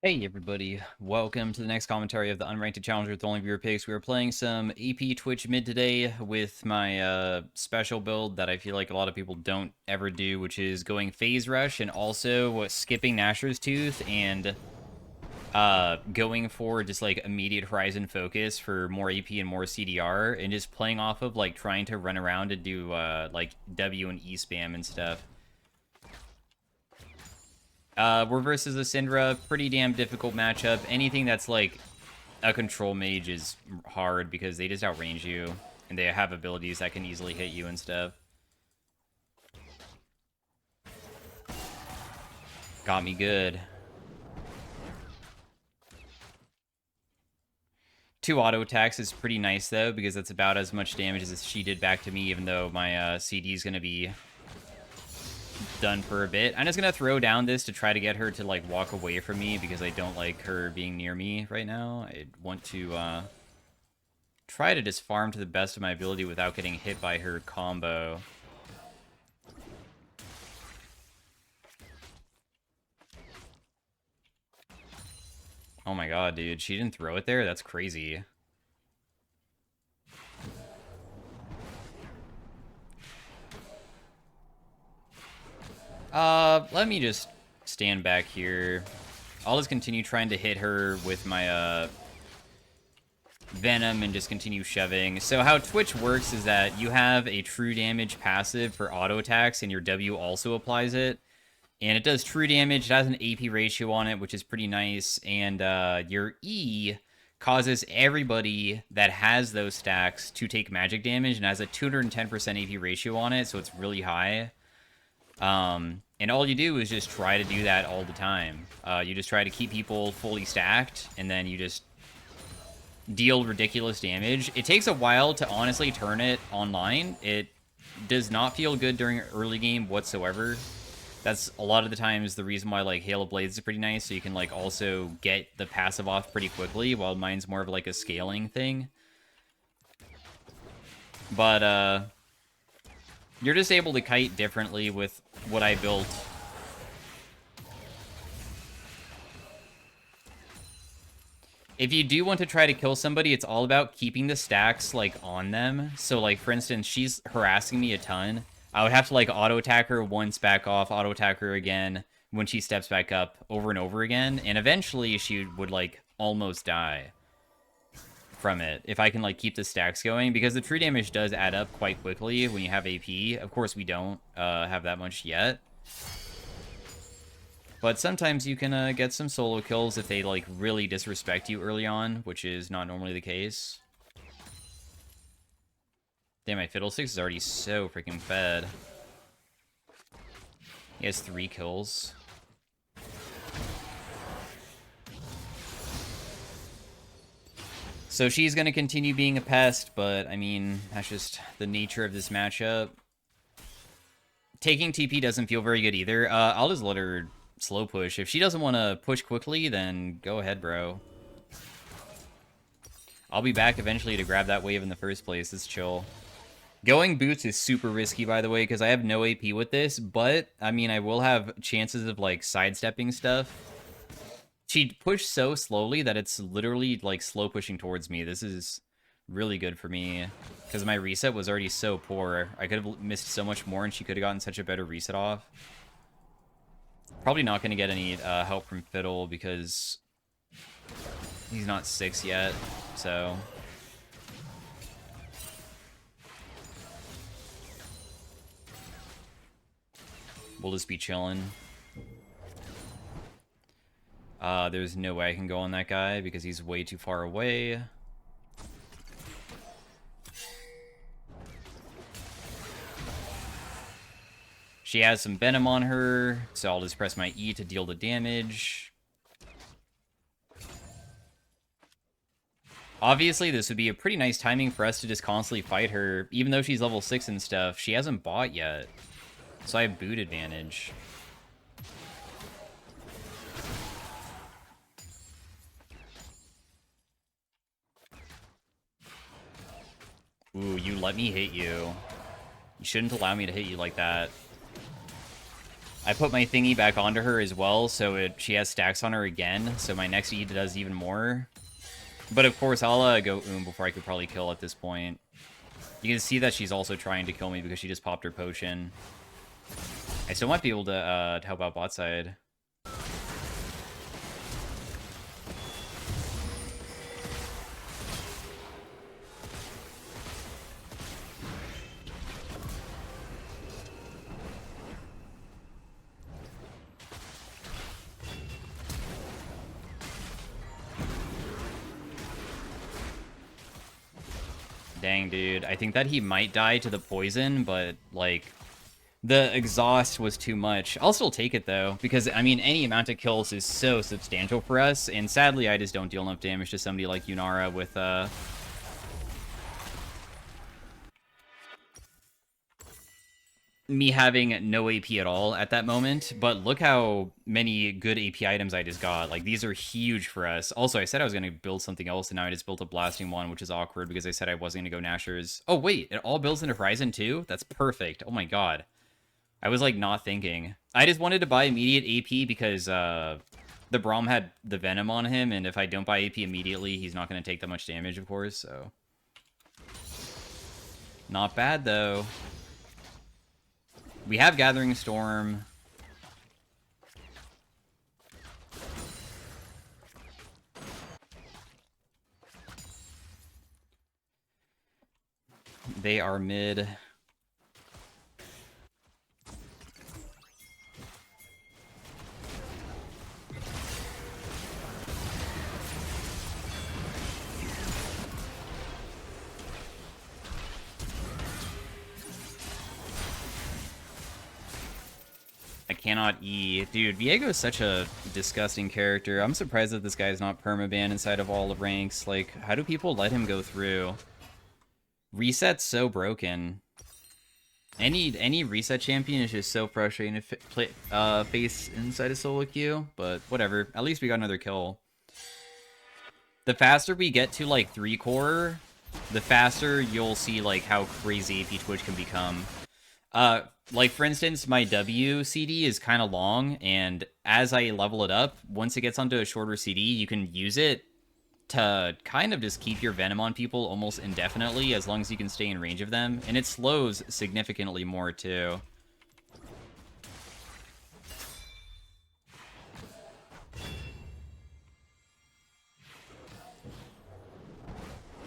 Hey everybody, welcome to the next commentary of the Unranked Challenger with only viewer picks. We are playing some AP Twitch mid today with my special build that I feel like a lot of people don't ever do, which is going Phase Rush and also skipping Nashor's Tooth and going for just like immediate Horizon Focus for more AP and more CDR and just playing off of like trying to run around and do like W and E spam and stuff. We're versus a Syndra, pretty damn difficult matchup. Anything that's like a control mage is hard because they just outrange you, and they have abilities that can easily hit you and stuff. Got me good. 2 auto attacks is pretty nice though, because that's about as much damage as she did back to me, even though my CD is going to be done for a bit. I'm just gonna throw down this to try to get her to like walk away from me because I don't like her being near me right now. I want to try to just farm to the best of my ability without getting hit by her combo. Oh my god, dude, she didn't throw it there? That's crazy. Let me just stand back here. I'll just continue trying to hit her with my, Venom and just continue shoving. So how Twitch works is that you have a true damage passive for auto attacks, and your W also applies it. And it does true damage. It has an AP ratio on it, which is pretty nice. And your E causes everybody that has those stacks to take magic damage and has a 210% AP ratio on it, so it's really high. And all you do is just try to do that all the time. You just try to keep people fully stacked, and then you just deal ridiculous damage. It takes a while to honestly turn it online. It does not feel good during early game whatsoever. That's a lot of the times the reason why like Hail of Blades is pretty nice, so you can like also get the passive off pretty quickly, while mine's more of like a scaling thing. But you're just able to kite differently with what I built. If you do want to try to kill somebody, it's all about keeping the stacks like on them. So like for instance, she's harassing me a ton. I would have to like auto attack her once, back off, auto attack her again when she steps back up over and over again, and eventually she would like almost die from it if I can like keep the stacks going, because the true damage does add up quite quickly when you have AP. Of course, we don't have that much yet, but sometimes you can get some solo kills if they like really disrespect you early on, which is not normally the case. Damn, my Fiddlesticks is already so freaking fed. He has 3 kills. So she's going to continue being a pest, but I mean, that's just the nature of this matchup. Taking TP doesn't feel very good either. I'll just let her slow push. If she doesn't want to push quickly, then go ahead, bro. I'll be back eventually to grab that wave in the first place. It's chill. Going boots is super risky, by the way, because I have no AP with this, but, I mean, I will have chances of, like, sidestepping stuff. She pushed so slowly that it's literally, like, slow pushing towards me. This is really good for me, because my reset was already so poor. I could have missed so much more, and she could have gotten such a better reset off. Probably not going to get any help from Fiddle, because he's not 6 yet, so... we'll just be chilling. There's no way I can go on that guy because he's way too far away. She has some Venom on her, so I'll just press my E to deal the damage. Obviously, this would be a pretty nice timing for us to just constantly fight her. Even though she's level 6 and stuff, she hasn't bought yet. So I have boot advantage. Ooh, you let me hit you. You shouldn't allow me to hit you like that. I put my thingy back onto her as well, so she has stacks on her again, so my next E does even more. But of course, I'll go before I could probably kill at this point. You can see that she's also trying to kill me because she just popped her potion. I still might be able to help out bot side. Dang, dude. I think that he might die to the poison, but, like, the exhaust was too much. I'll still take it, though, because, I mean, any amount of kills is so substantial for us, and sadly, I just don't deal enough damage to somebody like Yunara with, me having no AP at all at that moment, but look how many good AP items I just got. Like, these are huge for us. Also, I said I was going to build something else, and now I just built a blasting one, which is awkward because I said I wasn't going to go Nashers. Oh, wait, it all builds into Horizon too? That's perfect. Oh my god. I was, like, not thinking. I just wanted to buy immediate AP because, the Braum had the Venom on him, and if I don't buy AP immediately, he's not going to take that much damage, of course, so... Not bad, though. We have Gathering Storm. They are mid. I cannot E. Dude, Viego is such a disgusting character. I'm surprised that this guy is not permaban inside of all the ranks. Like, how do people let him go through? Reset's so broken. Any reset champion is just so frustrating to face inside a solo queue, but whatever. At least we got another kill. The faster we get to, like, 3 core, the faster you'll see, like, how crazy AP Twitch can become. Like, for instance, my W CD is kind of long, and as I level it up, once it gets onto a shorter CD, you can use it to kind of just keep your Venom on people almost indefinitely, as long as you can stay in range of them, and it slows significantly more, too.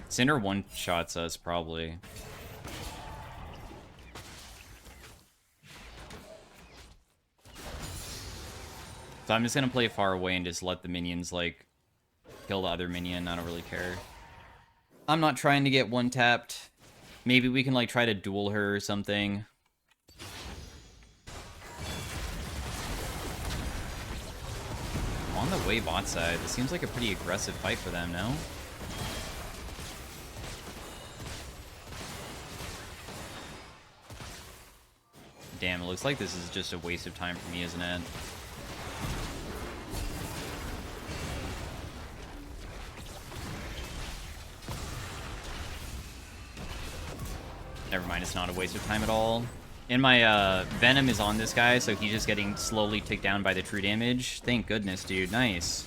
Cinder one-shots us, probably. So I'm just gonna play far away and just let the minions, like, kill the other minion. I don't really care. I'm not trying to get one-tapped. Maybe we can, like, try to duel her or something. On the way bot side. This seems like a pretty aggressive fight for them, no? Damn, it looks like this is just a waste of time for me, isn't it? Never mind, it's not a waste of time at all. And my Venom is on this guy, so he's just getting slowly ticked down by the true damage. Thank goodness, dude. Nice.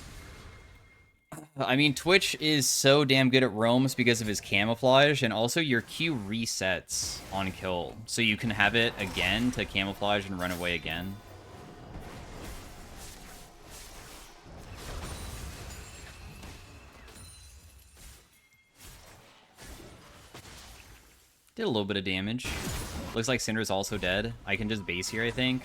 I mean, Twitch is so damn good at roams because of his camouflage, and also your Q resets on kill. So you can have it again to camouflage and run away again. Did a little bit of damage. Looks like Cinder's also dead. I can just base here, I think.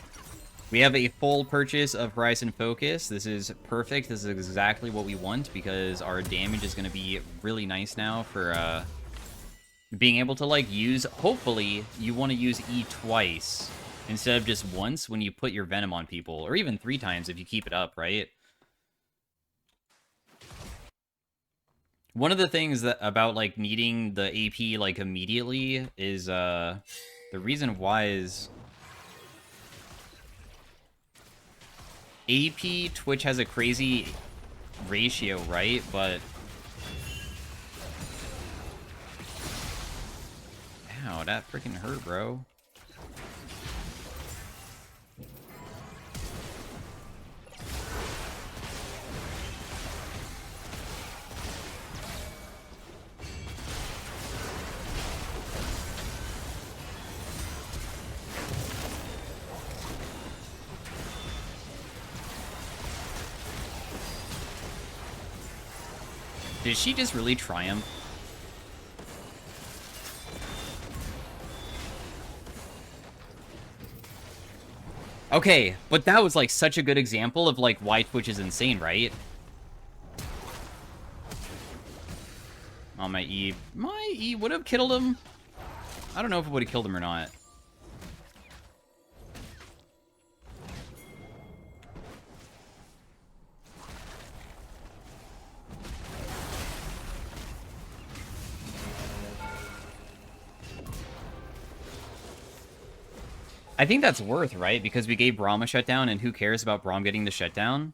We have a full purchase of Horizon Focus. This is perfect. This is exactly what we want because our damage is going to be really nice now for being able to, like, use... Hopefully, you want to use E twice instead of just once when you put your Venom on people. Or even 3 times if you keep it up, right? One of the things that about, like, needing the AP, like, immediately is, the reason why is... AP Twitch has a crazy ratio, right? But... Ow, that freaking hurt, bro. Did she just really triumph? Okay, but that was like such a good example of like why Twitch is insane, right? Oh, my E would have killed him. I don't know if it would have killed him or not. I think that's worth, right? Because we gave Braum a shutdown, and who cares about Braum getting the shutdown?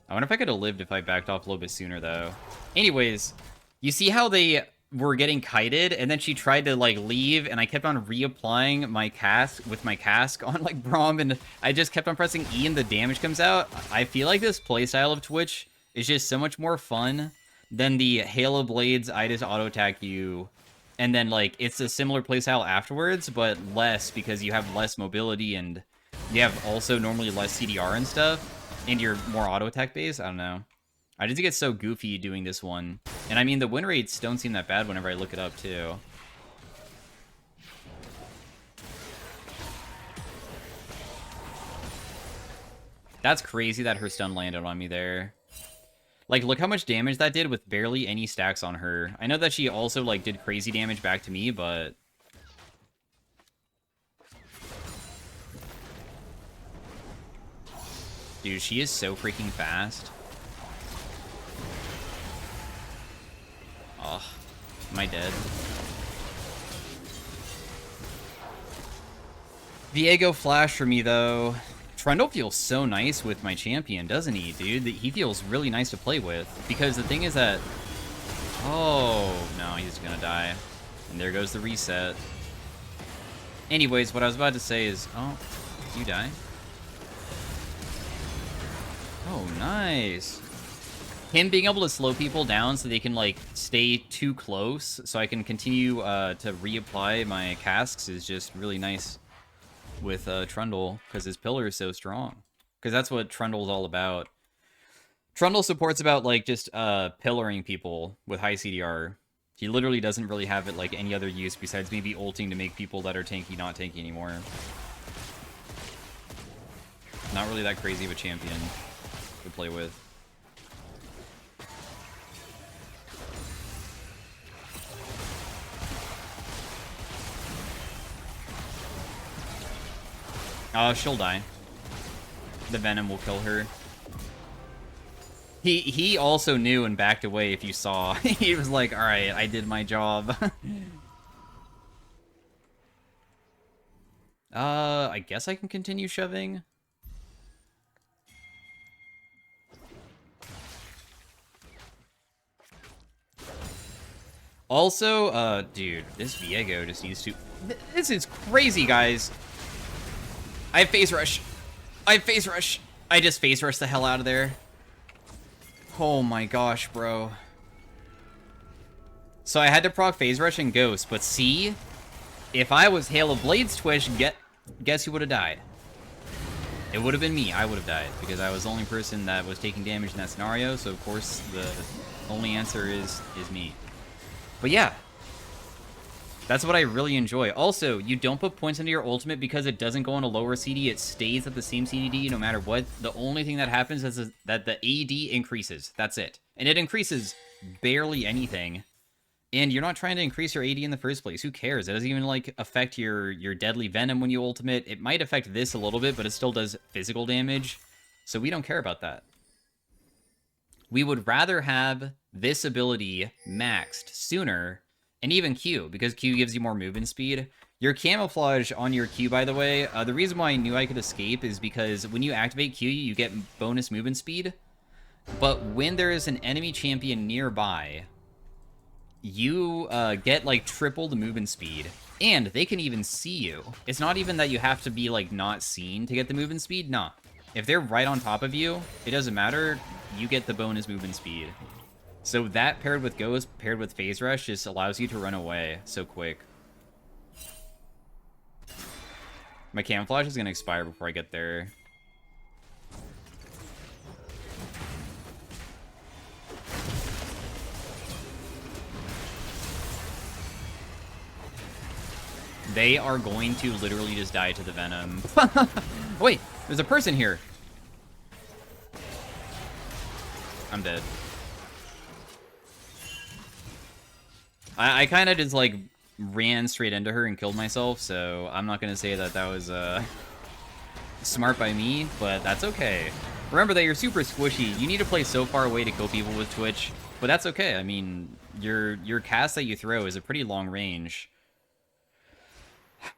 I wonder if I could have lived if I backed off a little bit sooner, though. Anyways, you see how they were getting kited, and then she tried to, like, leave, and I kept on reapplying my cask with my cask on, like, Braum, and I just kept on pressing E and the damage comes out. I feel like this playstyle of Twitch is just so much more fun than the Halo Blades, I just auto-attack you, and then, like, it's a similar playstyle afterwards, but less because you have less mobility, and you have also normally less CDR and stuff, and you're more auto-attack based. I don't know. I just get so goofy doing this one. And I mean, the win rates don't seem that bad whenever I look it up, too. That's crazy that her stun landed on me there. Like, look how much damage that did with barely any stacks on her. I know that she also, like, did crazy damage back to me, but... Dude, she is so freaking fast. Oh, am I dead? Viego flash for me, though. Trundle feels so nice with my champion, doesn't he, dude? He feels really nice to play with. Because the thing is that... Oh, no, he's gonna die. And there goes the reset. Anyways, what I was about to say is... Oh, you die? Oh, nice. Him being able to slow people down so they can, like, stay too close so I can continue to reapply my casks is just really nice with Trundle, because his pillar is so strong. Because that's what Trundle's all about. Trundle support's about, like, just pillaring people with high CDR. He literally doesn't really have it, like, any other use besides maybe ulting to make people that are tanky not tanky anymore. Not really that crazy of a champion to play with. She'll die. The Venom will kill her. He also knew and backed away, if you saw. He was like, alright, I did my job. I guess I can continue shoving. Also, dude, this Viego just needs to... This is crazy, guys. I have phase rush. I have phase rush. I just phase rush the hell out of there. Oh my gosh, bro. So I had to proc phase rush and ghost, but see? If I was Halo Blades Twitch, guess who would have died? It would have been me. I would have died, because I was the only person that was taking damage in that scenario, so of course the only answer is me. But yeah. That's what I really enjoy. Also, you don't put points into your ultimate because it doesn't go on a lower CD. It stays at the same CDD no matter what. The only thing that happens is that the AD increases. That's it. And it increases barely anything. And you're not trying to increase your AD in the first place. Who cares? It doesn't even, like, affect your deadly venom when you ultimate. It might affect this a little bit, but it still does physical damage. So we don't care about that. We would rather have this ability maxed sooner. And even Q, because Q gives you more movement speed. Your camouflage on your Q, by the way, the reason why I knew I could escape is because when you activate Q, you get bonus movement speed. But when there is an enemy champion nearby, you get, like, triple the movement speed. And they can even see you. It's not even that you have to be, like, not seen to get the movement speed. Nah. If they're right on top of you, it doesn't matter. You get the bonus movement speed. So that paired with Ghost, paired with Phase Rush, just allows you to run away so quick. My camouflage is going to expire before I get there. They are going to literally just die to the Venom. Wait, there's a person here. I'm dead. I kind of just, like, ran straight into her and killed myself, so I'm not going to say that that was smart by me, but that's okay. Remember that you're super squishy. You need to play so far away to kill people with Twitch, but that's okay. I mean, your cast that you throw is a pretty long range.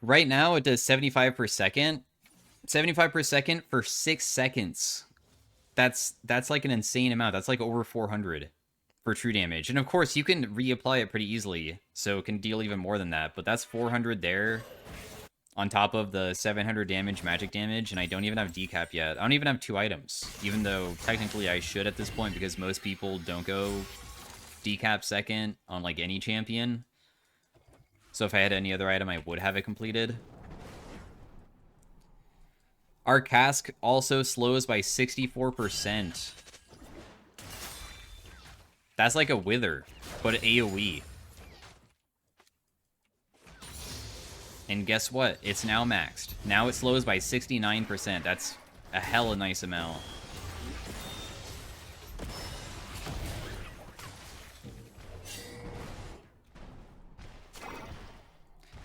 Right now, it does 75 per second. 75 per second for 6 seconds. That's like an insane amount. That's like over 400 for true damage. And of course, you can reapply it pretty easily, so it can deal even more than that. But that's 400 there, on top of the 700 damage magic damage, and I don't even have decap yet. I don't even have 2 items, even though technically I should at this point, because most people don't go decap second on like any champion. So if I had any other item, I would have it completed. Our cask also slows by 64%. That's like a wither, but AoE. And guess what? It's now maxed. Now it slows by 69%. That's a hella nice amount.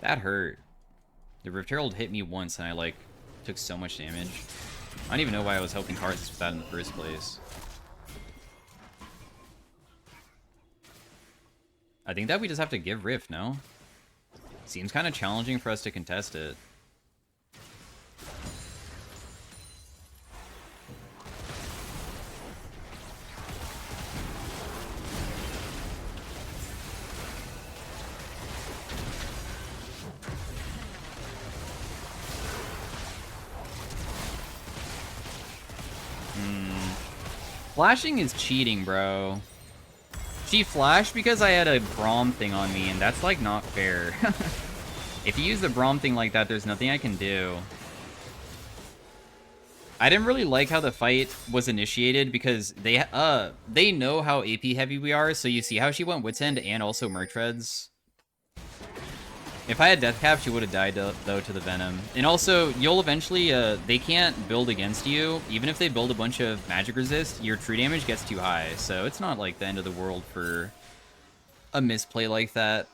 That hurt. The Rift Herald hit me once and I, like, took so much damage. I don't even know why I was helping Hearts with that in the first place. I think that we just have to give Rift, no? Seems kind of challenging for us to contest it. Flashing is cheating, bro. She flashed because I had a Braum thing on me, and that's, like, not fair. If you use the Braum thing like that, there's nothing I can do. I didn't really like how the fight was initiated, because they know how AP heavy we are, so you see how she went Wit's End and also Merc Treads. If I had Death Cap, she would have died, though, to the Venom. And also, you'll eventually, they can't build against you. Even if they build a bunch of magic resist, your true damage gets too high. So it's not, like, the end of the world for a misplay like that.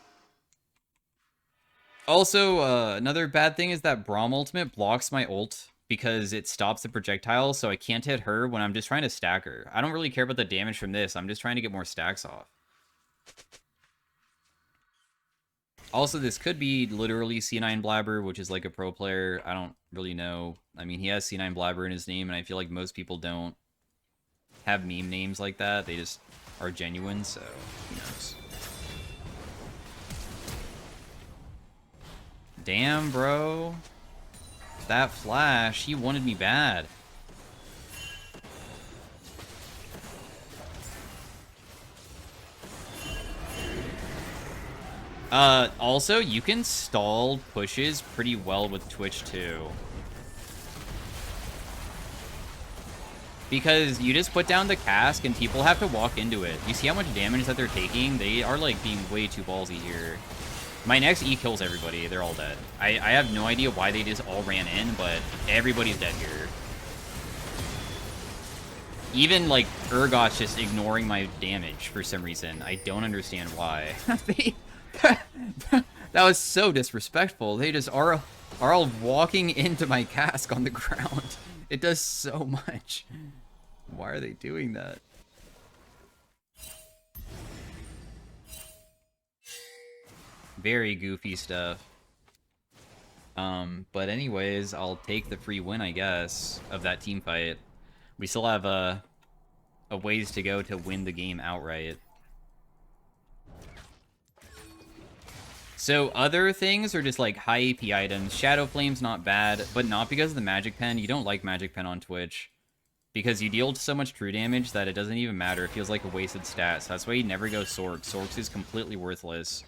Also, another bad thing is that Braum ultimate blocks my ult because it stops the projectile, so I can't hit her when I'm just trying to stack her. I don't really care about the damage from this. I'm just trying to get more stacks off. Also, this could be literally C9 Blabber, which is like a pro player. I don't really know. I mean, he has C9 Blabber in his name, and I feel like most people don't have meme names like that. They just are genuine, so who knows. Damn, bro. That flash, he wanted me bad. Also, you can stall pushes pretty well with Twitch, too. Because you just put down the cask and people have to walk into it. You see how much damage that they're taking? They are, like, being way too ballsy here. My next E kills everybody. They're all dead. I have no idea why they just all ran in, but everybody's dead here. Even, like, Urgot's just ignoring my damage for some reason. I don't understand why. That was so disrespectful. They just are all walking into my cask on the ground. It does so much. Why are they doing that? Very goofy stuff. But anyways, I'll take the free win, I guess, of that team fight. We still have a ways to go to win the game outright. So other things are just like high AP items. Shadow Flame's not bad, but not because of the Magic Pen. You don't like Magic Pen on Twitch. Because you deal so much true damage that it doesn't even matter. It feels like a wasted stat. So that's why you never go Sorks. Sorks is completely worthless.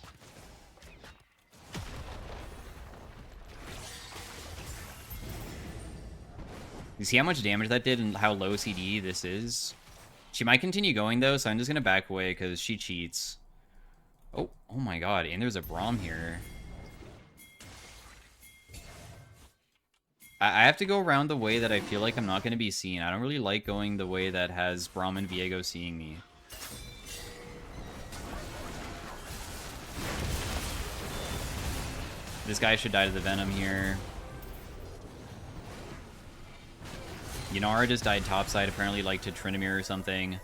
You see how much damage that did and how low CD this is? She might continue going, though, so I'm just going to back away because she cheats. Oh my god, and there's a Braum here. I have to go around the way that I feel like I'm not going to be seen. I don't really like going the way that has Braum and Viego seeing me. This guy should die to the Venom here. Yanara just died topside, apparently like to Trinamir or something.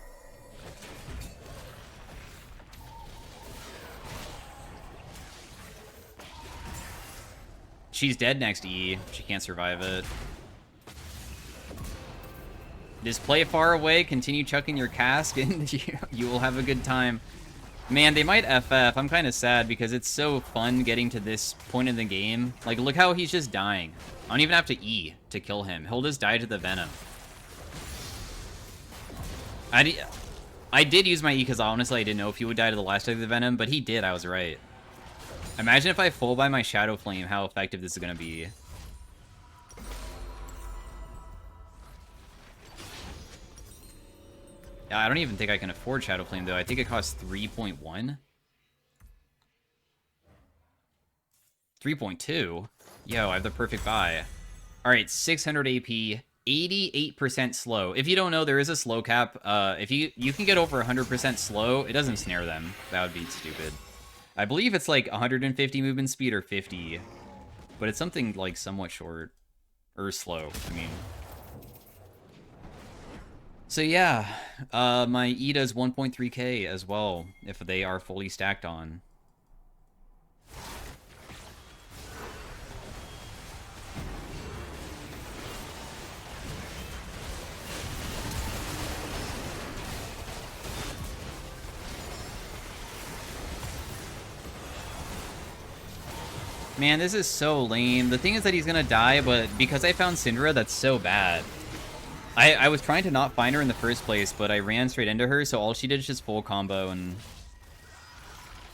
She's dead next to E. She can't survive it. Just play far away, continue chucking your cask, and you will have a good time. Man, they might FF. I'm kind of sad because it's so fun getting to this point in the game. Like, look how he's just dying. I don't even have to E to kill him. He'll just die to the Venom. I did use my E because honestly I didn't know if he would die to the last of the Venom, but he did. I was right. Imagine if I full by my Shadow Flame, how effective this is going to be. I don't even think I can afford Shadow Flame, though. I think it costs 3.1. 3.2? Yo, I have the perfect buy. Alright, 600 AP, 88% slow. If you don't know, there is a slow cap. If you can get over 100% slow, it doesn't snare them. That would be stupid. I believe it's like 150 movement speed or 50. But it's something like somewhat short. Or slow, I mean. So yeah, my E does 1.3k as well, if they are fully stacked on. Man, this is so lame. The thing is that he's gonna die, but because I found Syndra, that's so bad. I was trying to not find her in the first place, but I ran straight into her, so all she did is just full combo, and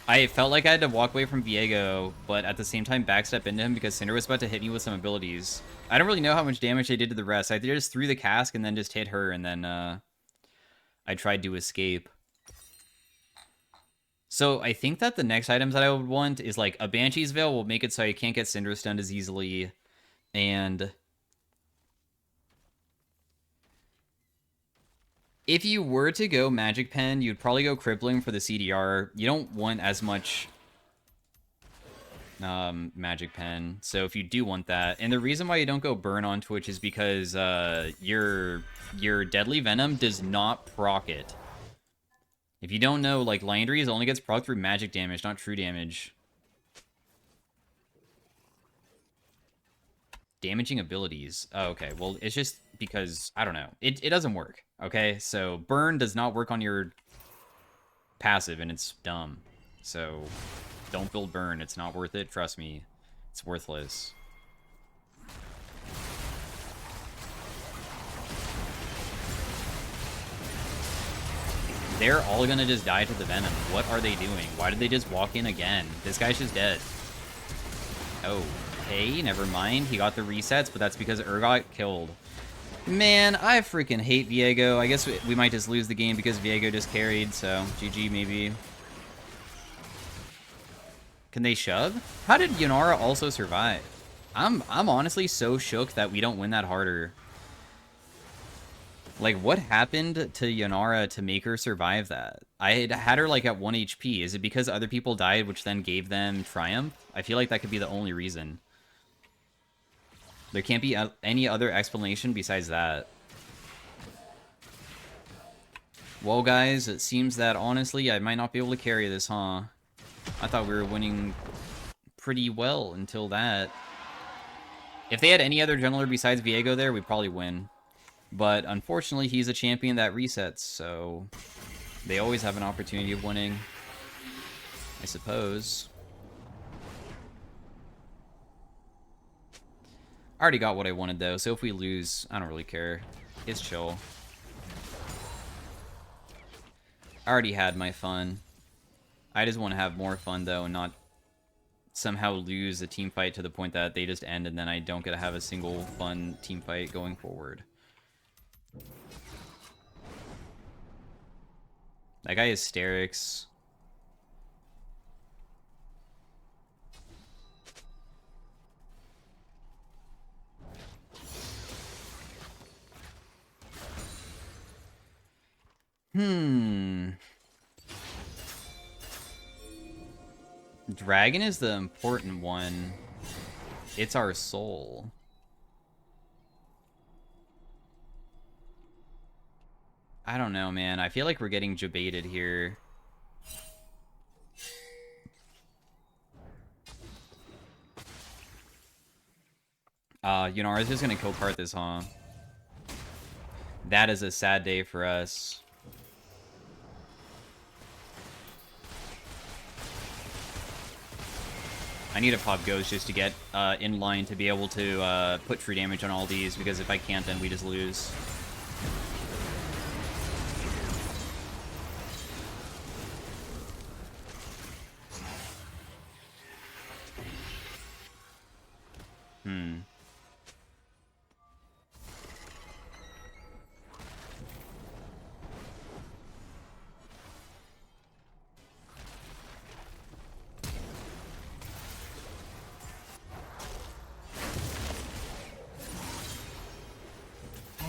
I felt like I had to walk away from Viego, but at the same time backstep into him because Syndra was about to hit me with some abilities. I don't really know how much damage I did to the rest. I just threw the cask and then just hit her, and then I tried to escape. So I think that the next items that I would want is like a Banshee's Veil will make it so you can't get Syndra stunned as easily, and if you were to go Magic Pen, you'd probably go Crippling for the CDR. You don't want as much Magic Pen, so if you do want that, and the reason why you don't go Burn on Twitch is because your Deadly Venom does not proc it. If you don't know, like, Landry's only gets proc through magic damage, not true damage. Damaging abilities. Oh, okay. Well, it's just because, I don't know. It doesn't work, okay? So, Burn does not work on your passive, and it's dumb. So, don't build Burn. It's not worth it. Trust me. It's worthless. They're all gonna just die to the Venom. What are they doing? Why did they just walk in again? This guy's just dead. Oh, hey, never mind. He got the resets, but that's because got killed. Man, I freaking hate Viego. I guess we might just lose the game because Viego just carried, so GG maybe. Can they shove? How did Yanara also survive? I'm honestly so shook that we don't win that harder. Like, what happened to Yanara to make her survive that? I had her, like, at 1 HP. Is it because other people died, which then gave them Triumph? I feel like that could be the only reason. There can't be any other explanation besides that. Well, guys, it seems that, honestly, I might not be able to carry this, huh? I thought we were winning pretty well until that. If they had any other jungler besides Viego there, we'd probably win. But unfortunately, he's a champion that resets, so they always have an opportunity of winning, I suppose. I already got what I wanted, though, so if we lose, I don't really care. It's chill. I already had my fun. I just want to have more fun, though, and not somehow lose a team fight to the point that they just end and then I don't get to have a single fun team fight going forward. That guy is Hysterics. Dragon is the important one. It's our soul. I don't know, man. I feel like we're getting debated here. You know, I was just gonna kill cart this, huh? That is a sad day for us. I need to pop Ghost just to get in line to be able to put true damage on all these, because if I can't, then we just lose.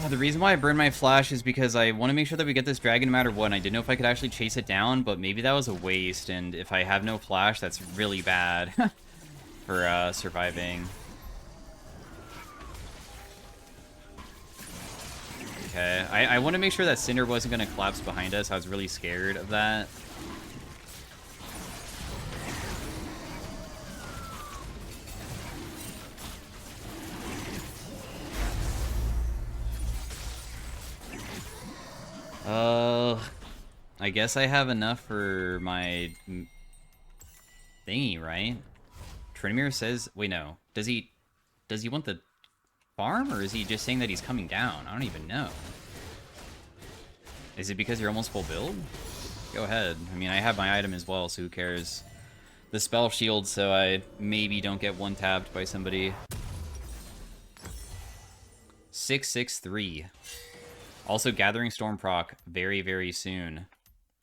The reason why I burned my flash is because I want to make sure that we get this dragon no matter what, and I didn't know if I could actually chase it down, but maybe that was a waste, and if I have no flash, that's really bad for surviving. Okay, I want to make sure that Cinder wasn't going to collapse behind us. I was really scared of that. I guess I have enough for my thingy, right? Trinimir says, wait, no. Does he want the farm, or is he just saying that he's coming down? I don't even know. Is it because you're almost full build? Go ahead. I mean, I have my item as well, so who cares? The spell shield, so I maybe don't get one-tapped by somebody. 663. Also, Gathering Storm proc very, very soon.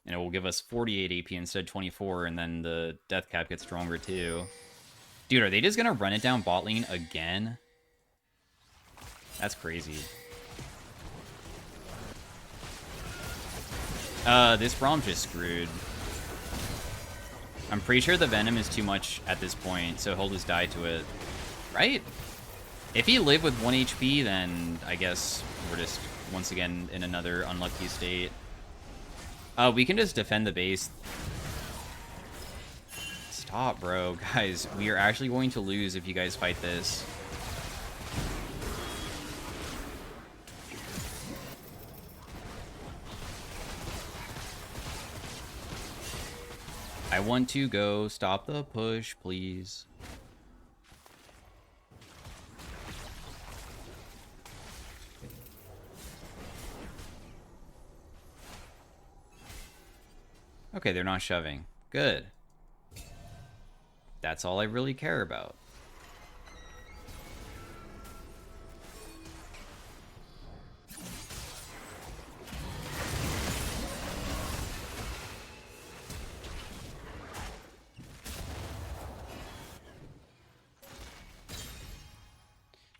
And it will give us 48 AP instead of 24, and then the death cap gets stronger too. Dude, are they just gonna run it down bot lane again? That's crazy. This Braum just screwed. I'm pretty sure the Venom is too much at this point, so he'll just die to it. Right? If he lived with 1 HP, then I guess we're just, once again, in another unlucky state. We can just defend the base. Stop, bro. Guys, we are actually going to lose if you guys fight this. I want to go. Stop the push, please. Okay, they're not shoving. Good. That's all I really care about.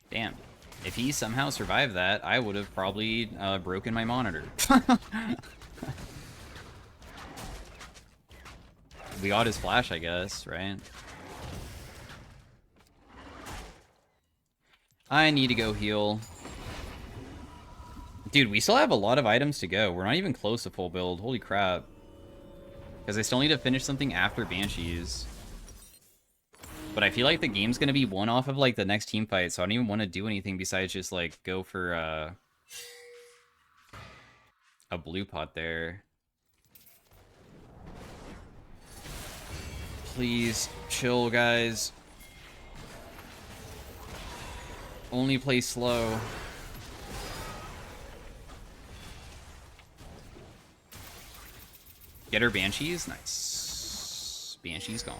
Damn. If he somehow survived that, I would have probably broken my monitor. We got his flash, I guess, right? I need to go heal. Dude, we still have a lot of items to go. We're not even close to full build. Holy crap. Because I still need to finish something after Banshees. But I feel like the game's going to be one off of, like, the next team fight, so I don't even want to do anything besides just, like, go for, a blue pot there. Please, chill, guys. Only play slow. Get her Banshees? Nice. Banshee's gone.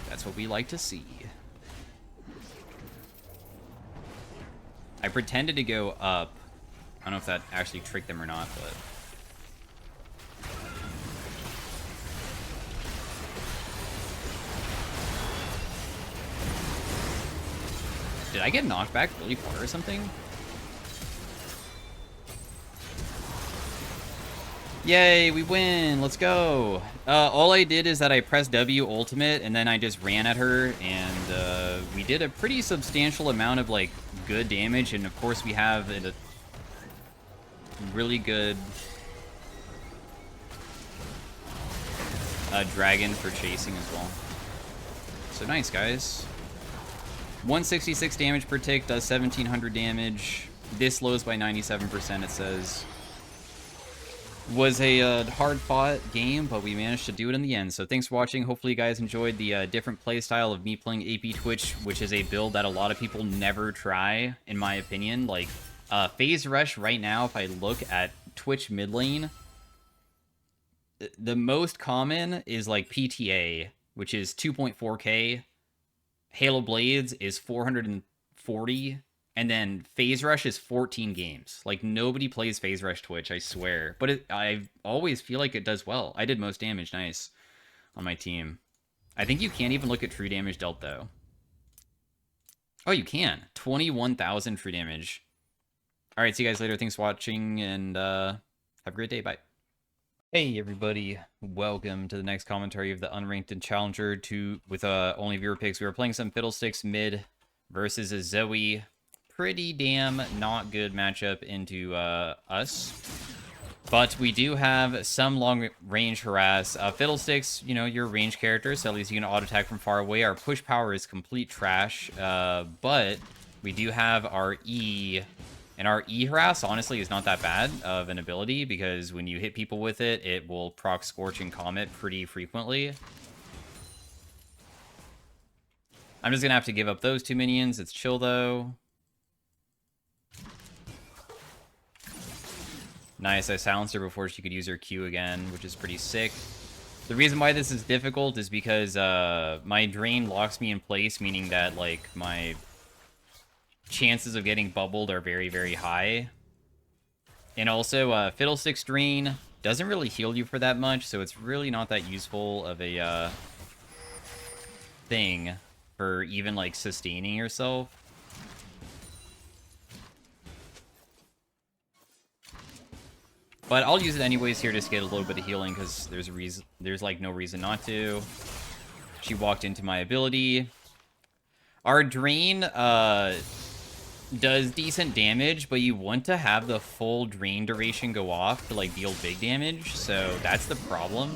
That's what we like to see. I pretended to go up. I don't know if that actually tricked them or not, but... Did I get knocked back really far or something? Yay, we win! Let's go! All I did is that I pressed W ultimate, and then I just ran at her, and we did a pretty substantial amount of, like, good damage, and of course we have a really good dragon for chasing as well. So nice, guys. 166 damage per tick, does 1700 damage. This lows by 97%, it says. Was a hard-fought game, but we managed to do it in the end. So thanks for watching. Hopefully you guys enjoyed the different playstyle of me playing AP Twitch, which is a build that a lot of people never try, in my opinion. Like, Phase Rush right now, if I look at Twitch mid lane, the most common is, like, PTA, which is 2.4k. Halo Blades is 440. And then Phase Rush is 14 games. Like, nobody plays Phase Rush Twitch, I swear. But I always feel like it does well. I did most damage, nice, on my team. I think you can't even look at true damage dealt, though. Oh, you can. 21,000 true damage. Alright, see you guys later. Thanks for watching, and have a great day. Bye. Hey, everybody. Welcome to the next commentary of the Unranked and Challenger with only viewer picks. We were playing some Fiddlesticks mid versus a Zoe. Pretty damn not good matchup into us. But we do have some long-range harass. Fiddlesticks, you know, you're a range character, so at least you can auto-attack from far away. Our push power is complete trash, but we do have our E. And our E harass, honestly, is not that bad of an ability, because when you hit people with it, it will proc Scorch and Comet pretty frequently. I'm just going to have to give up those two minions. It's chill, though. Nice, I silenced her before she could use her Q again, which is pretty sick. The reason why this is difficult is because my Drain locks me in place, meaning that, like, my chances of getting bubbled are very, very high. And also, Fiddlesticks Drain doesn't really heal you for that much, so it's really not that useful of a thing for even, like, sustaining yourself. But I'll use it anyways here to get a little bit of healing, because there's like no reason not to. She walked into my ability. Our Drain does decent damage, but you want to have the full Drain duration go off to, like, deal big damage, so that's the problem.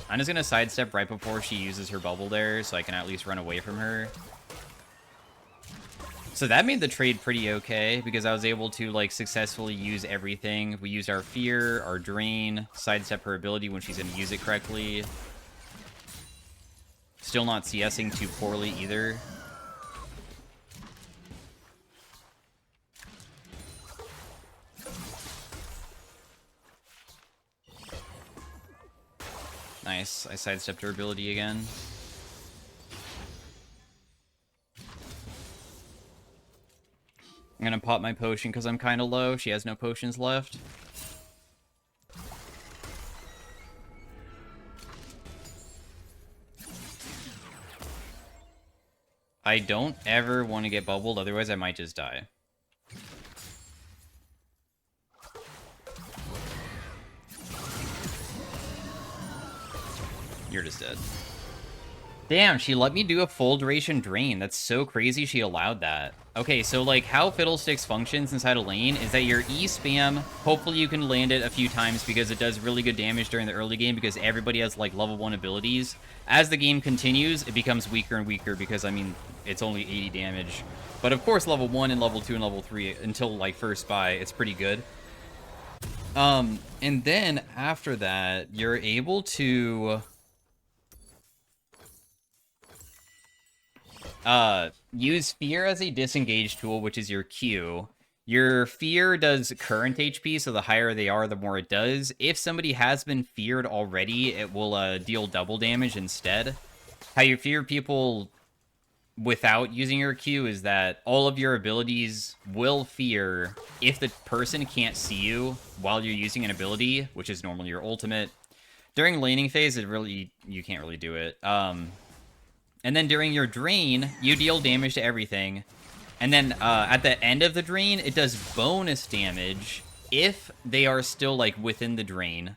I'm just gonna sidestep right before she uses her bubble there, so I can at least run away from her. So that made the trade pretty okay, because I was able to, like, successfully use everything. We used our Fear, our Drain, sidestep her ability when she's going to use it correctly. Still not CSing too poorly either. Nice, I sidestepped her ability again. I'm gonna pop my potion because I'm kind of low. She has no potions left. I don't ever want to get bubbled, otherwise I might just die. You're just dead. Damn, she let me do a full duration drain. That's so crazy she allowed that. Okay, so, like, how Fiddlesticks functions inside a lane is that your E spam, hopefully you can land it a few times because it does really good damage during the early game because everybody has, like, level 1 abilities. As the game continues, it becomes weaker and weaker because, I mean, it's only 80 damage. But, of course, level 1 and level 2 and level 3, until, like, first buy, it's pretty good. And then, after that, you're able to use Fear as a disengage tool, which is your Q. Your Fear does current HP, so the higher they are, the more it does. If somebody has been feared already, it will deal double damage instead. How you fear people without using your Q is that all of your abilities will fear if the person can't see you while you're using an ability, which is normally your ultimate. During laning phase, you can't really do it. And then during your drain, you deal damage to everything. And then at the end of the drain, it does bonus damage if they are still, like, within the drain.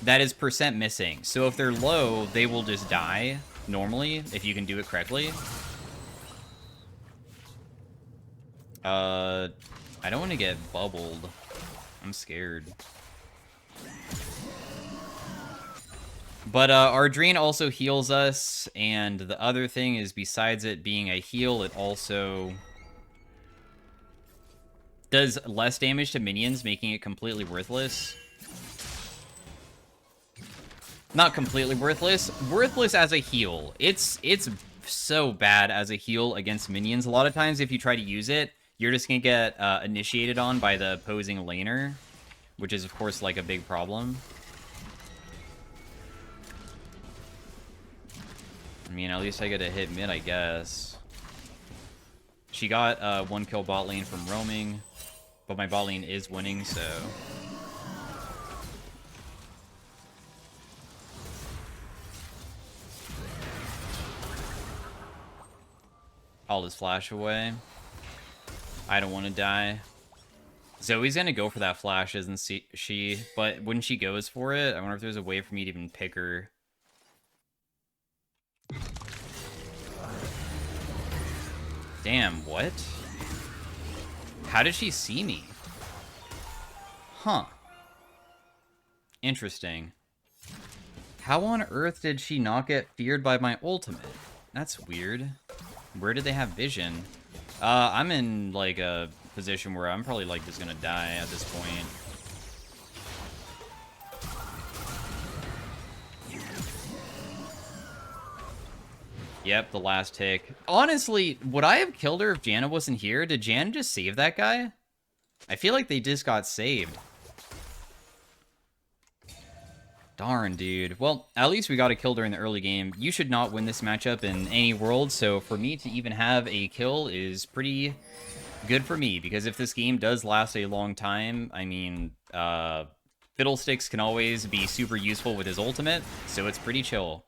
that is percent missing. So if they're low, they will just die normally if you can do it correctly. I don't want to get bubbled. I'm scared. But our Drain also heals us, and the other thing is, besides it being a heal, it also does less damage to minions, making it completely worthless. Not completely worthless. Worthless as a heal. It's so bad as a heal against minions. A lot of times if you try to use it, you're just going to get initiated on by the opposing laner, which is, of course, like a big problem. I mean, at least I get a hit mid, I guess. She got 1 kill bot lane from roaming, but my bot lane is winning, so... I'll just flash away. I don't want to die. Zoe's gonna go for that flash, isn't she? But when she goes for it, I wonder if there's a way for me to even pick her. Damn, what? How did she see me? Huh. Interesting. How on earth did she not get feared by my ultimate? That's weird. Where did they have vision? I'm in, like, a position where I'm probably, like, just gonna die at this point. Yep, the last tick. Honestly, would I have killed her if Janna wasn't here? Did Janna just save that guy? I feel like they just got saved. Darn, dude. Well, at least we got a kill during the early game. You should not win this matchup in any world, so for me to even have a kill is pretty good for me, because if this game does last a long time, I mean, Fiddlesticks can always be super useful with his ultimate, so it's pretty chill.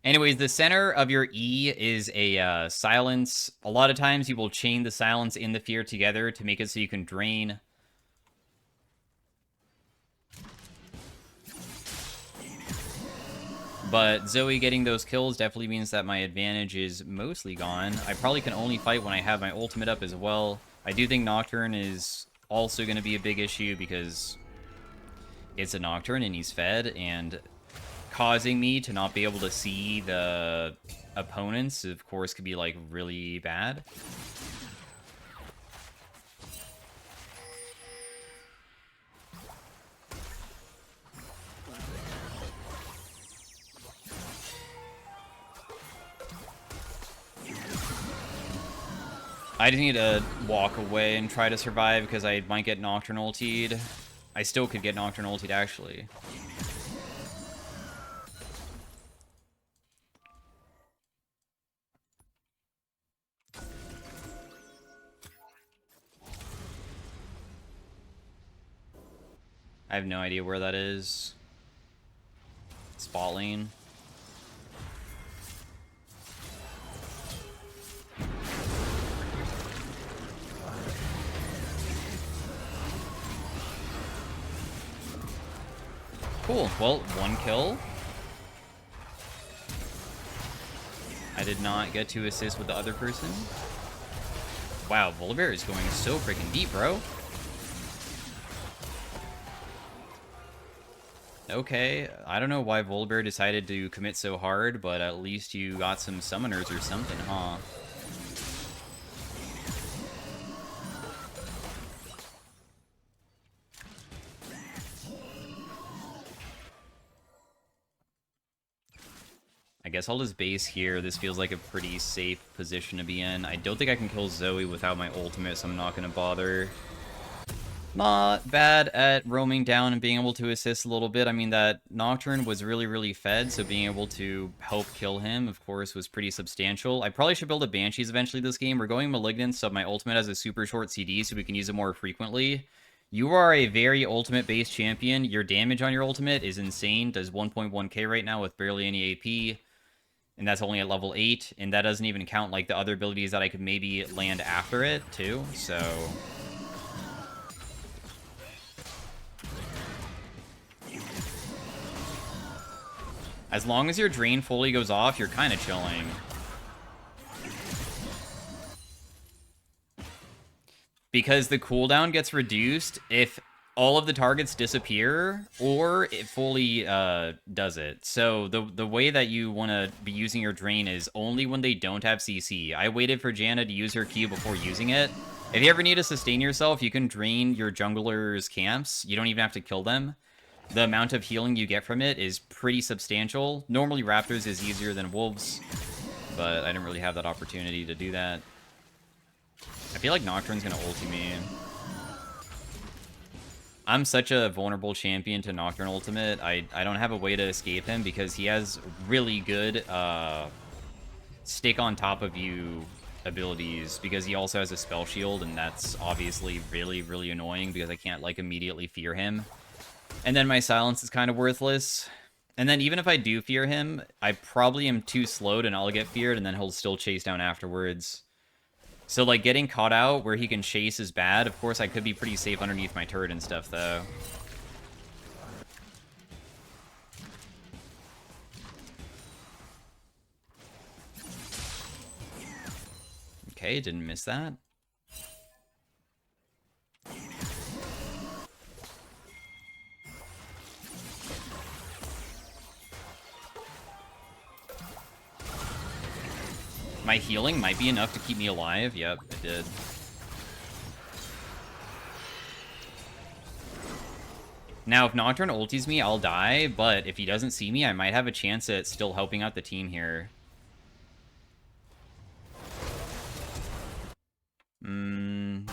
Anyways, the center of your E is a silence. A lot of times you will chain the silence and the fear together to make it so you can drain. But Zoe getting those kills definitely means that my advantage is mostly gone. I probably can only fight when I have my ultimate up as well. I do think Nocturne is also going to be a big issue because it's a Nocturne and he's fed, and causing me to not be able to see the opponents, of course, could be, like, really bad. I just need to walk away and try to survive because I might get Nocturne ultied. I still could get Nocturne ultied, actually. I have no idea where that is. Spot lane. Cool. Well, 1 kill. I did not get to assist with the other person. Wow, Volibear is going so freaking deep, bro. Okay, I don't know why Volibear decided to commit so hard, but at least you got some summoners or something, huh? I guess I'll just base here. This feels like a pretty safe position to be in. I don't think I can kill Zoe without my ultimate, so I'm not going to bother. Not bad at roaming down and being able to assist a little bit. I mean, that Nocturne was really, really fed, so being able to help kill him, of course, was pretty substantial. I probably should build a Banshees eventually this game. We're going Malignant, so my ultimate has a super short CD, so we can use it more frequently. You are a very ultimate-based champion. Your damage on your ultimate is insane. Does 1.1k right now with barely any AP. And that's only at level 8, and that doesn't even count, like, the other abilities that I could maybe land after it, too, so... As long as your drain fully goes off, you're kind of chilling. Because the cooldown gets reduced if all of the targets disappear or it fully does it. So the way that you want to be using your drain is only when they don't have CC. I waited for Janna to use her Q before using it. If you ever need to sustain yourself, you can drain your jungler's camps. You don't even have to kill them. The amount of healing you get from it is pretty substantial. Normally Raptors is easier than Wolves, but I didn't really have that opportunity to do that. I feel like Nocturne's gonna ulti me. I'm such a vulnerable champion to Nocturne ultimate. I don't have a way to escape him because he has really good stick on top of you abilities, because he also has a spell shield, and that's obviously really, really annoying because I can't like immediately fear him. And then my silence is kind of worthless. And then even if I do fear him, I probably am too slowed and I'll get feared, and then he'll still chase down afterwards. So, like, getting caught out where he can chase is bad. Of course, I could be pretty safe underneath my turret and stuff, though. Okay, didn't miss that. My healing might be enough to keep me alive. Yep, it did. Now, if Nocturne ultis me, I'll die, but if he doesn't see me, I might have a chance at still helping out the team here.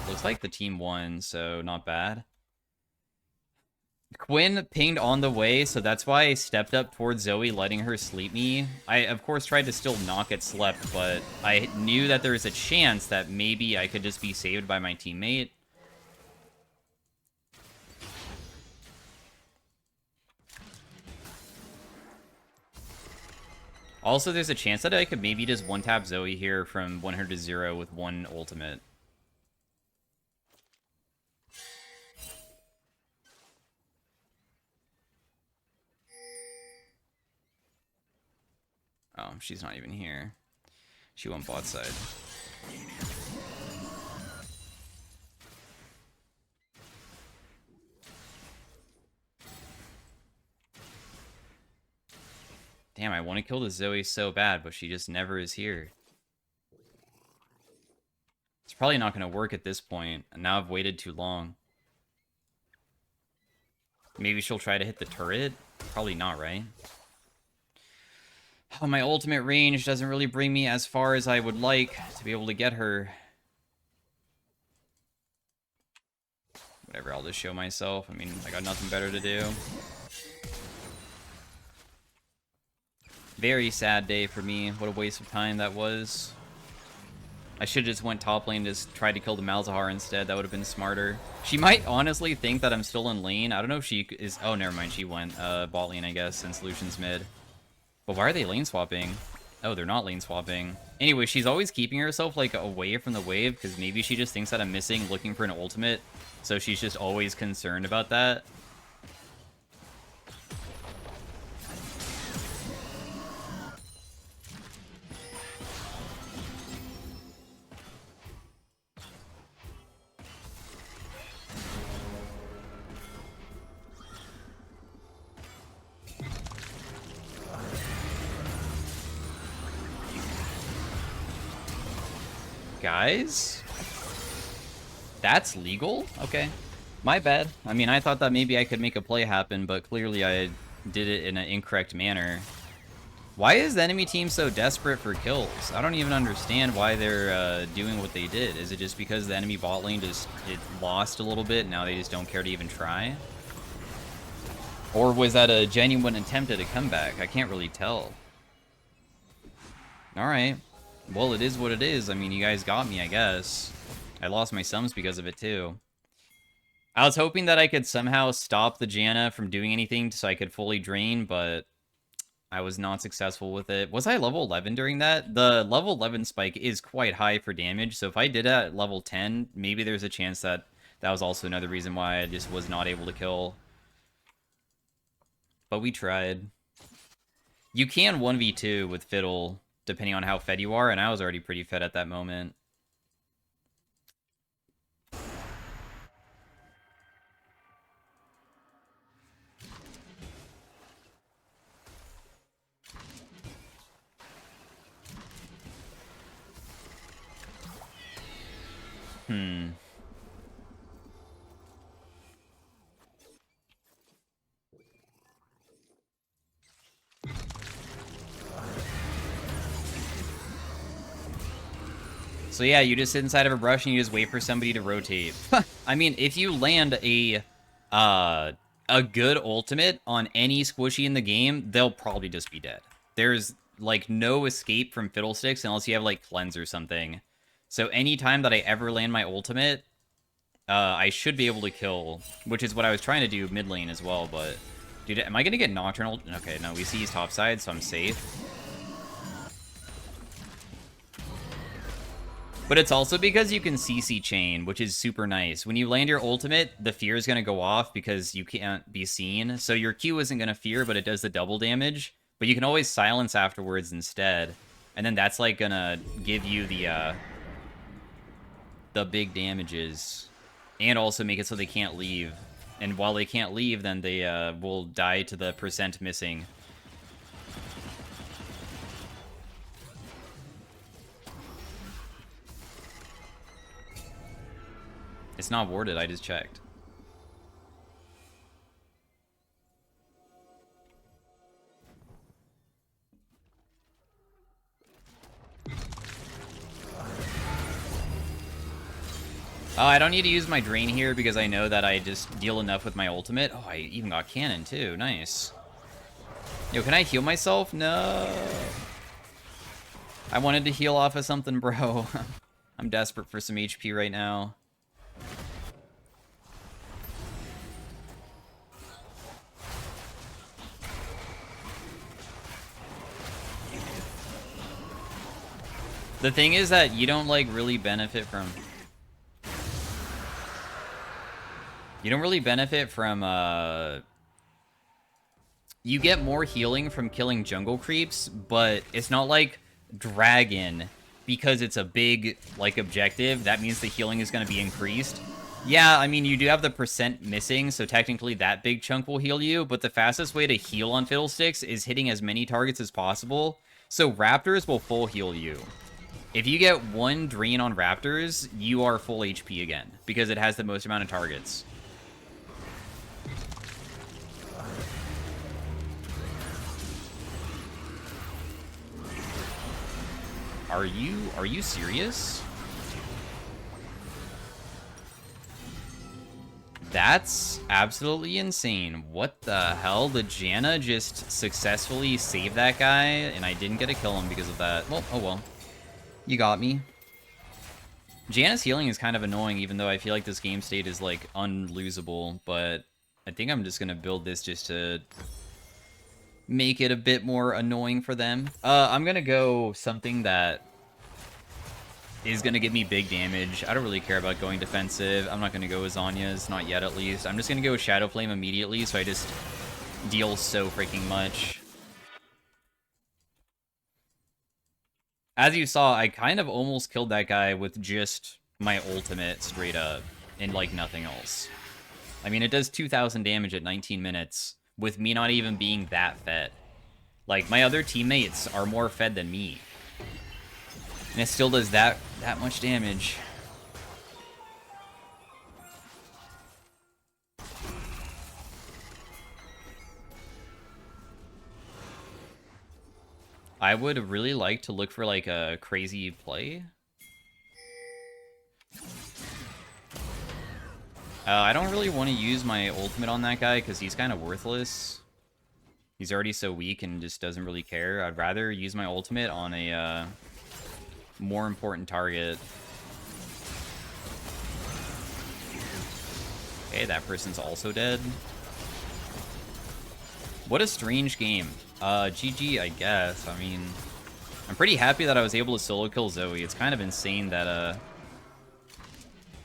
Looks like the team won, so not bad. Quinn pinged on the way, so that's why I stepped up towards Zoe, letting her sleep me. I, of course, tried to still not get slept, but I knew that there was a chance that maybe I could just be saved by my teammate. Also, there's a chance that I could maybe just one-tap Zoe here from 100 to 0 with one ultimate. Oh, she's not even here. She went bot side. Damn, I want to kill the Zoe so bad, but she just never is here. It's probably not going to work at this point, and now I've waited too long. Maybe she'll try to hit the turret? Probably not, right? Oh, my ultimate range doesn't really bring me as far as I would like to be able to get her. Whatever, I'll just show myself. I mean, I got nothing better to do. Very sad day for me. What a waste of time that was. I should have just went top lane, just tried to kill the Malzahar instead. That would have been smarter. She might honestly think that I'm still in lane. I don't know if she is... Oh, never mind. She went bot lane, I guess, since Lucian's mid. But why are they lane swapping? Oh, they're not lane swapping. Anyway, she's always keeping herself, like, away from the wave, because maybe she just thinks that I'm missing, looking for an ultimate. So she's just always concerned about that. Guys? That's legal? Okay. My bad. I mean, I thought that maybe I could make a play happen, but clearly I did it in an incorrect manner. Why is the enemy team so desperate for kills? I don't even understand why they're doing what they did. Is it just because the enemy bot lane just lost a little bit, and now they just don't care to even try? Or was that a genuine attempt at a comeback? I can't really tell. Alright. Well, it is what it is. I mean, you guys got me, I guess. I lost my sums because of it, too. I was hoping that I could somehow stop the Janna from doing anything so I could fully drain, but I was not successful with it. Was I level 11 during that? The level 11 spike is quite high for damage, so if I did it at level 10, maybe there's a chance that that was also another reason why I just was not able to kill. But we tried. You can 1v2 with Fiddle, depending on how fed you are, and I was already pretty fed at that moment. So yeah, you just sit inside of a brush and you just wait for somebody to rotate. I mean, if you land a good ultimate on any squishy in the game, they'll probably just be dead. There's like no escape from Fiddlesticks unless you have like cleanse or something. So anytime that I ever land my ultimate, I should be able to kill, which is what I was trying to do mid lane as well. But dude, am I gonna get Nocturnal? Okay, no, we see he's topside, so I'm safe. But it's also because you can CC chain, which is super nice. When you land your ultimate, the fear is going to go off because you can't be seen. So your Q isn't going to fear, but it does the double damage. But you can always silence afterwards instead. And then that's like going to give you the big damages. And also make it so they can't leave. And while they can't leave, then they will die to the percent missing. It's not warded, I just checked. Oh, I don't need to use my drain here because I know that I just deal enough with my ultimate. Oh, I even got cannon too. Nice. Yo, can I heal myself? No. I wanted to heal off of something, bro. I'm desperate for some HP right now. The thing is that you don't, like, really benefit from... You don't really benefit from, You get more healing from killing jungle creeps, but it's not like Dragon, because it's a big, like, objective, that means the healing is going to be increased. Yeah, I mean, you do have the percent missing, so technically that big chunk will heal you, but the fastest way to heal on Fiddlesticks is hitting as many targets as possible, so Raptors will full heal you. If you get one drain on Raptors, you are full HP again, because it has the most amount of targets. Are you serious? That's absolutely insane. What the hell? Did Janna just successfully save that guy, and I didn't get to kill him because of that? Well, oh well. You got me. Janna's healing is kind of annoying, even though I feel like this game state is, like, unlosable, but I think I'm just gonna build this just to make it a bit more annoying for them. I'm gonna go something that is gonna give me big damage. I don't really care about going defensive. I'm not gonna go with Zanya's, not yet at least. I'm just gonna go with Shadow Flame immediately, so I just deal so freaking much. As you saw, I kind of almost killed that guy with just my ultimate straight up and, like, nothing else. I mean, it does 2,000 damage at 19 minutes with me not even being that fed. Like, my other teammates are more fed than me. And it still does that much damage. I would really like to look for, like, a crazy play. I don't really want to use my ultimate on that guy because he's kind of worthless. He's already so weak and just doesn't really care. I'd rather use my ultimate on a more important target. Okay, that person's also dead. What a strange game. GG, I guess. I mean, I'm pretty happy that I was able to solo kill Zoe. It's kind of insane that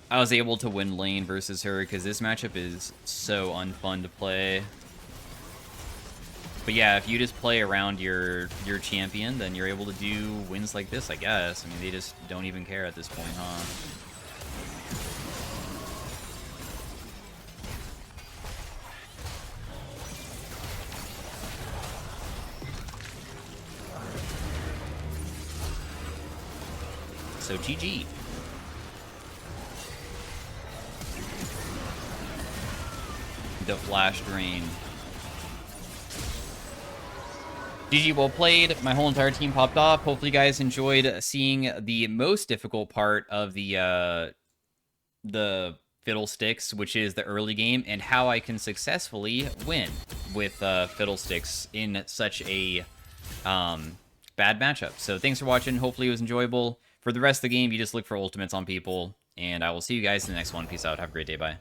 I was able to win lane versus her, because this matchup is so unfun to play. But yeah, if you just play around your champion, then you're able to do wins like this, I guess. I mean, they just don't even care at this point, huh? So GG. The flash drain. GG, well played. My whole entire team popped off. Hopefully you guys enjoyed seeing the most difficult part of the Fiddlesticks, which is the early game, and how I can successfully win with Fiddlesticks in such a bad matchup. So thanks for watching. Hopefully it was enjoyable. For the rest of the game, you just look for ultimates on people, and I will see you guys in the next one. Peace out. Have a great day. Bye.